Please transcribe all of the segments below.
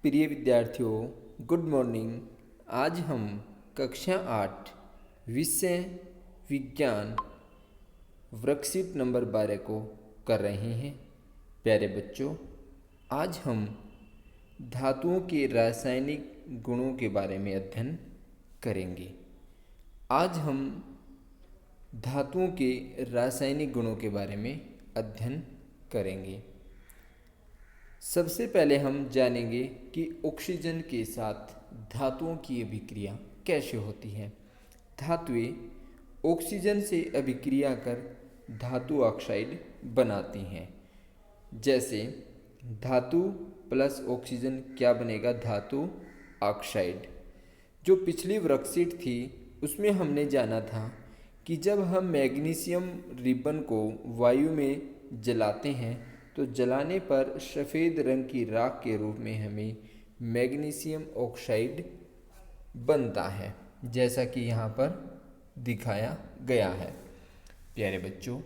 प्रिय विद्यार्थियों, good morning. आज हम कक्षा 8 विषय विज्ञान वर्कशीट नंबर 12 को कर रहे हैं। प्यारे बच्चों, आज हम धातुओं के रासायनिक गुणों के बारे में अध्ययन करेंगे। आज हम धातुओं के रासायनिक गुणों के बारे में अध्ययन करेंगे। सबसे पहले हम जानेंगे कि ऑक्सीजन के साथ धातुओं की अभिक्रिया कैसे होती है। धातुएं ऑक्सीजन से अभिक्रिया कर धातु ऑक्साइड बनाती हैं। जैसे धातु प्लस ऑक्सीजन क्या बनेगा? धातु ऑक्साइड। जो पिछली वर्कशीट थी उसमें हमने जाना था कि जब हम मैग्नीशियम रिबन को वायु में जलाते हैं तो जलाने पर सफ़ेद रंग की राख के रूप में हमें मैग्नीशियम ऑक्साइड बनता है, जैसा कि यहाँ पर दिखाया गया है। प्यारे बच्चों,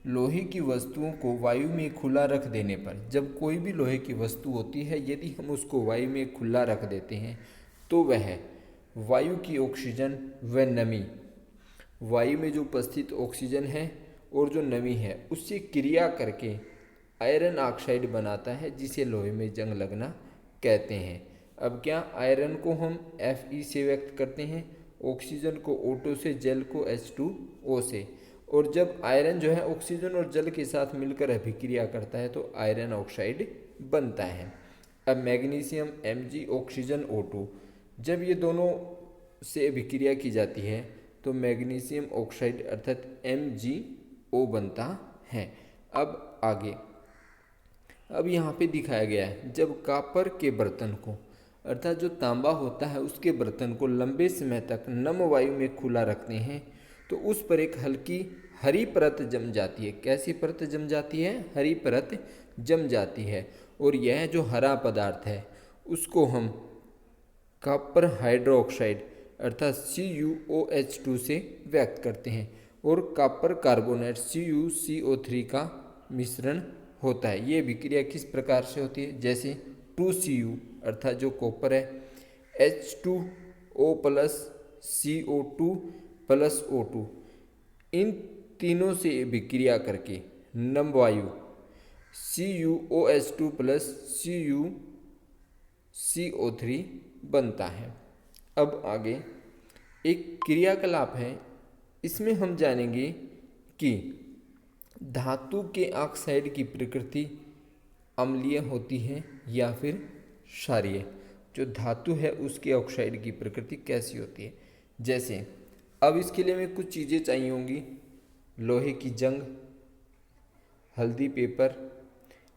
लोहे की वस्तुओं को वायु में खुला रख देने पर, जब कोई भी लोहे की वस्तु होती है यदि हम उसको वायु में खुला रख देते हैं तो वह वायु की ऑक्सीजन व नमी, वायु में जो उपस्थित ऑक्सीजन है और जो नमी है उससे क्रिया करके आयरन ऑक्साइड बनाता है, जिसे लोहे में जंग लगना कहते हैं। अब क्या, आयरन को हम Fe से व्यक्त करते हैं, ऑक्सीजन को O2 से, जल को H2O से। और जब आयरन जो है ऑक्सीजन और जल के साथ मिलकर अभिक्रिया करता है तो आयरन ऑक्साइड बनता है। अब मैग्नीशियम Mg, ऑक्सीजन O2, जब ये दोनों से अभिक्रिया की जाती है तो मैग्नीशियम ऑक्साइड अर्थात MgO बनता है। अब आगे, अब यहाँ पे दिखाया गया है, जब कॉपर के बर्तन को अर्थात जो तांबा होता है उसके बर्तन को लंबे समय तक नम वायु में खुला रखते हैं तो उस पर एक हल्की हरी परत जम जाती है। कैसी परत जम जाती है? हरी परत जम जाती है। और यह जो हरा पदार्थ है उसको हम कॉपर हाइड्रोक्साइड अर्थात CuOH2 से व्यक्त करते हैं और कॉपर कार्बोनेट CuCO3 का मिश्रण होता है। ये अभिक्रिया किस प्रकार से होती है? जैसे 2Cu अर्थात जो कॉपर है, H2O plus CO2 plus O2, इन तीनों से अभिक्रिया करके नम वायु CuOH2 प्लस CuCO3 बनता है। अब आगे एक क्रियाकलाप है, इसमें हम जानेंगे कि धातु के ऑक्साइड की प्रकृति अम्लीय होती है या फिर क्षारीय। जो धातु है उसके ऑक्साइड की प्रकृति कैसी होती है। जैसे अब इसके लिए हमें कुछ चीज़ें चाहिए होंगी: लोहे की जंग, हल्दी पेपर,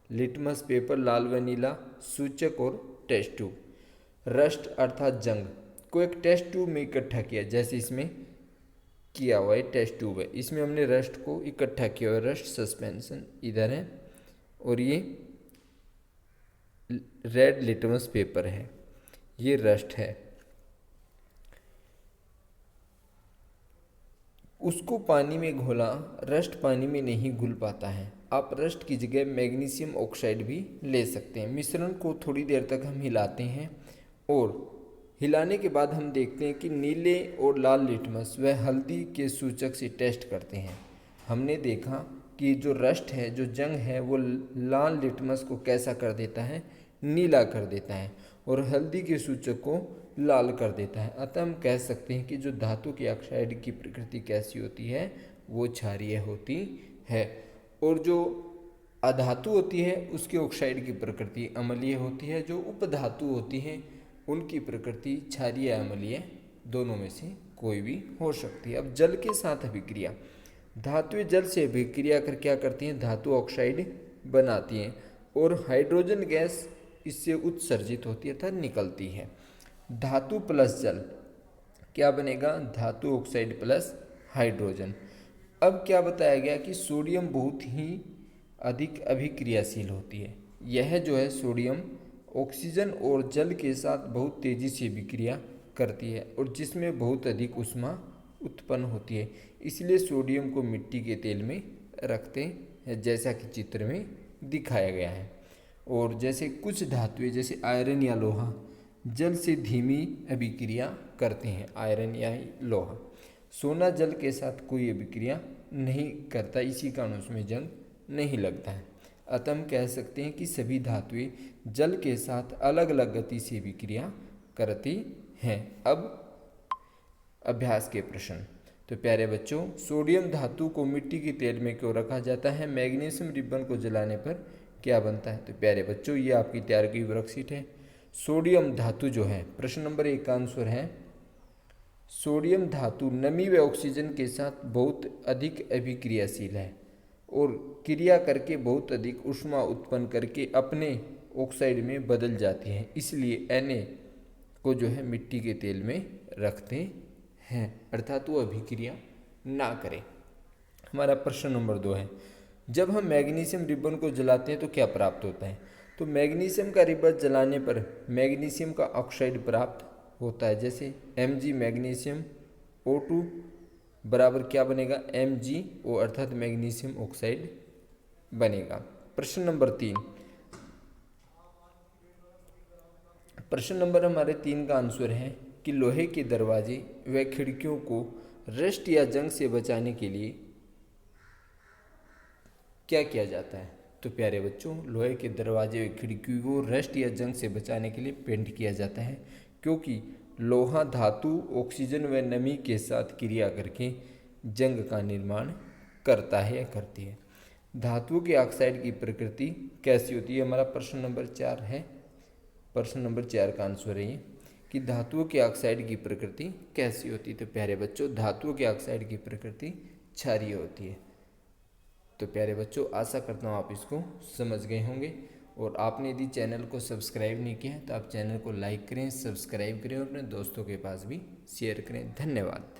लिटमस पेपर लाल व नीला, सूचक और टेस्ट ट्यूब। रस्ट अर्थात जंग को एक टेस्ट ट्यूब में इकट्ठा किया, जैसे इसमें किया हुआ है टेस्ट ट्यूब है, इसमें हमने रस्ट को इकट्ठा किया हुआ है। रस्ट सस्पेंशन इधर है और ये रेड लिटमस पेपर है, ये रस्ट है। उसको पानी में घोला, रस्ट पानी में नहीं घुल पाता है। आप रस्ट की जगह मैग्नीशियम ऑक्साइड भी ले सकते हैं। मिश्रण को थोड़ी देर तक हम हिलाते हैं और हिलाने के बाद हम देखते हैं कि नीले और लाल लिटमस व हल्दी के सूचक से टेस्ट करते हैं। हमने देखा कि जो रस्ट है, जो जंग है, वो लाल लिटमस को कैसा कर देता है? नीला कर देता है और हल्दी के सूचक को लाल कर देता है। अतः हम कह सकते हैं कि जो धातु की ऑक्साइड की प्रकृति कैसी होती है? वो क्षारीय होती है। और जो अधातु होती है उसकी ऑक्साइड की प्रकृति अम्लीय होती है। जो उपधातु होती हैं उनकी प्रकृति क्षारीय अम्लीय, दोनों में से कोई भी हो सकती है। अब जल के साथ अभिक्रिया, धातुएं जल से अभिक्रिया कर क्या करती हैं? धातु ऑक्साइड बनाती हैं और हाइड्रोजन गैस इससे उत्सर्जित होती है अर्थात निकलती है। धातु प्लस जल क्या बनेगा? धातु ऑक्साइड प्लस हाइड्रोजन। अब क्या बताया गया कि सोडियम बहुत ही अधिक अभिक्रियाशील होती है। यह जो है सोडियम ऑक्सीजन और जल के साथ बहुत तेज़ी से विक्रिया करती है और जिसमें बहुत अधिक ऊष्मा उत्पन्न होती है। इसलिए सोडियम को मिट्टी के तेल में रखते हैं, जैसा कि चित्र में दिखाया गया है। और जैसे कुछ धातुएं जैसे आयरन या लोहा जल से धीमी अभिक्रिया करते हैं, आयरन या लोहा। सोना जल के साथ कोई अभिक्रिया नहीं करता, इसी कारण उसमें जंग नहीं लगता है। अतः हम कह सकते हैं कि सभी धातुएं जल के साथ अलग अलग गति से अभिक्रिया करती हैं। अब अभ्यास के प्रश्न। तो प्यारे बच्चों, सोडियम धातु को मिट्टी के तेल में क्यों रखा जाता है? मैग्नीशियम रिबन को जलाने पर क्या बनता है? तो प्यारे बच्चों, ये आपकी तैयार की वर्कशीट है। सोडियम धातु जो है, प्रश्न नंबर 1 का आंसर है सोडियम धातु नमी व ऑक्सीजन के साथ बहुत अधिक अभिक्रियाशील है और क्रिया करके बहुत अधिक ऊष्मा उत्पन्न करके अपने ऑक्साइड में बदल जाती है, इसलिए Na को जो है मिट्टी के तेल में रखते हैं, अर्थात वो अभिक्रिया ना करें। हमारा प्रश्न नंबर 2 है, जब हम मैग्नीशियम रिबन को जलाते हैं तो क्या प्राप्त होता है? तो मैग्नीशियम का रिबन जलाने पर मैग्नीशियम का ऑक्साइड प्राप्त होता है, जैसे Mg मैग्नीशियम O2 बराबर क्या बनेगा? MgO अर्थात मैग्नीशियम ऑक्साइड बनेगा। प्रश्न नंबर 3, प्रश्न नंबर हमारे 3 का आंसर है कि लोहे के दरवाजे व खिड़कियों को रस्ट या जंग से बचाने के लिए क्या किया जाता है? तो प्यारे बच्चों, लोहे के दरवाजे व खिड़कियों को रस्ट या जंग से बचाने के लिए पेंट किया जाता है, क्योंकि लोहा धातु ऑक्सीजन व नमी के साथ क्रिया करके जंग का निर्माण करता है या करती है। धातुओं के ऑक्साइड की प्रकृति कैसी होती है? हमारा प्रश्न नंबर 4 है। प्रश्न नंबर 4 का आंसर है ये कि धातुओं के ऑक्साइड की प्रकृति कैसी होती है? तो प्यारे बच्चों, धातुओं के ऑक्साइड की प्रकृति क्षारीय होती है। तो प्यारे बच्चों, आशा करता हूँ आप इसको समझ गए होंगे, और आपने यदि चैनल को सब्सक्राइब नहीं किया है तो आप चैनल को लाइक करें, सब्सक्राइब करें और अपने दोस्तों के पास भी शेयर करें। धन्यवाद।